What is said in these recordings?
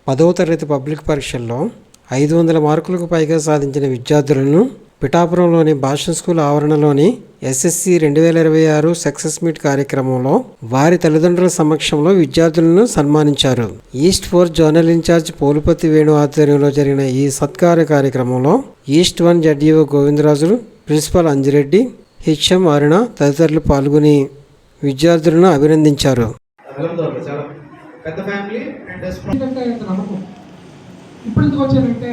10వ తరగతి పబ్లిక్ పరీక్షల్లో 500 మార్కులకు పైగా సాధించిన విద్యార్థులను పిఠాపురంలోని భాషన్ స్కూల్ ఆవరణలోని ఎస్ఎస్సి 2026 సక్సెస్ మీట్ కార్యక్రమంలో వారి తల్లిదండ్రుల సమక్షంలో విద్యార్థులను సన్మానించారు. East 4 zonal incharge Polupathi Venu ఆధ్వర్యంలో జరిగిన ఈ సత్కార కార్యక్రమంలో east 1 ZEO Govindarajulu, principal Anjireddy, HM Aruna తదితరులు పాల్గొని విద్యార్థులను అభినందించారు. ఇప్పుడు ఎందుకు వచ్చారంటే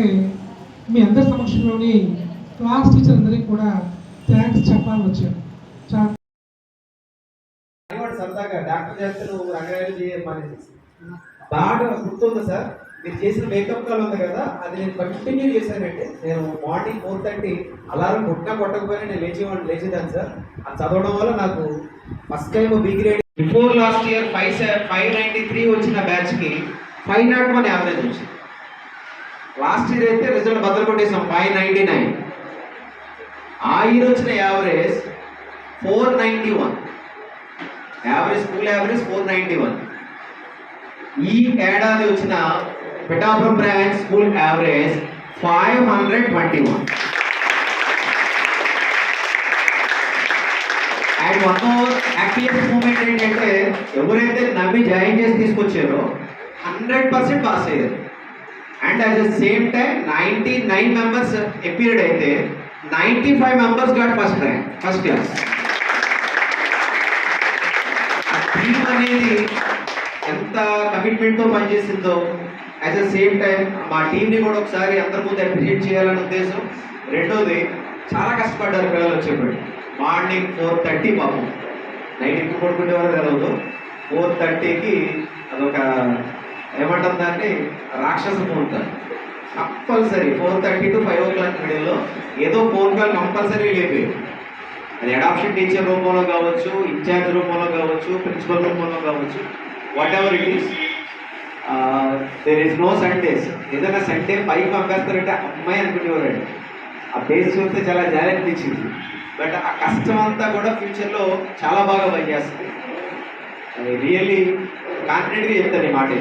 మీ అందరి సమక్షంలోని క్లాస్ టీచర్ అందరికీ కూడా థ్యాంక్స్ చెప్పాలని వచ్చాను. సరదాగా డాక్టర్ చేస్తే నువ్వు రంగారెడ్డి చేయమని బాగా గుర్తుంది సార్. మీరు చేసిన మేకప్ కాల్ ఉంది కదా, అది నేను కంటిన్యూ చేశానంటే నేను మార్నింగ్ 4:30 అలారం కొట్టకపోయినా నేను లేచేదాన్ని సార్. అది చదవడం వల్ల నాకు first time B grade before last year 593 వచ్చిన బ్యాచ్కి 501 యావరేజ్ వచ్చింది. లాస్ట్ ఇయర్ అయితే రిజల్ట్ బద్దలు కొట్టేసాం 599. ఆ ఇయర్ వచ్చిన యావరేజ్ 491. Average school average 491. ఈ ఏడాది వచ్చిన Pithapuram branch school average 521. And one more happiest moment ఏంటంటే ఎవరైతే నమ్మి జాయిన్ చేసి తీసుకొచ్చారో 100% పాస్ అయ్యారు. And at the same time 99 members appeared అయితే 95 members got first rank, first class. ఆ టీమ్ అనేది ఎంత కమిట్మెంట్తో పనిచేసిందో, అట్ ద సేమ్ టైం మా టీంని కూడా ఒకసారి అందరి ముందు అప్రిషియేట్ చేయాలనే ఉద్దేశం. రెండోది, చాలా కష్టపడ్డారు పిల్లలు వచ్చేప్పటి. మార్నింగ్ 4:30 పాపం, నైట్ ఎక్కువ పడుకునేవారు కలవదు. 4:30కి అదొక ఏమంటారు దాన్ని, రాక్షస ముహూర్తం. కంపల్సరీ 4:30 to 5 o'clock మిడిల్లో ఏదో ఫోన్ కాల్ కంపల్సరీ లేపేది. అది అడాప్షన్ టీచర్ రూపంలో కావచ్చు, ఇన్ఛార్జ్ రూపంలో కావచ్చు, ప్రిన్సిపల్ రూపంలో కావచ్చు, whatever it is. There is no Sundays. ఏదైనా సండే 5 పంపేస్తారంటే అమ్మాయి అనుకునేవారండి. ఆ బేస్ చూస్తే చాలా జాలి అనిపించింది. బట్ ఆ కష్టం అంతా కూడా ఫ్యూచర్లో చాలా బాగా పనిచేస్తుంది. రియల్లీ కాన్ఫిడెంట్గా చెప్తాను ఈ మాట.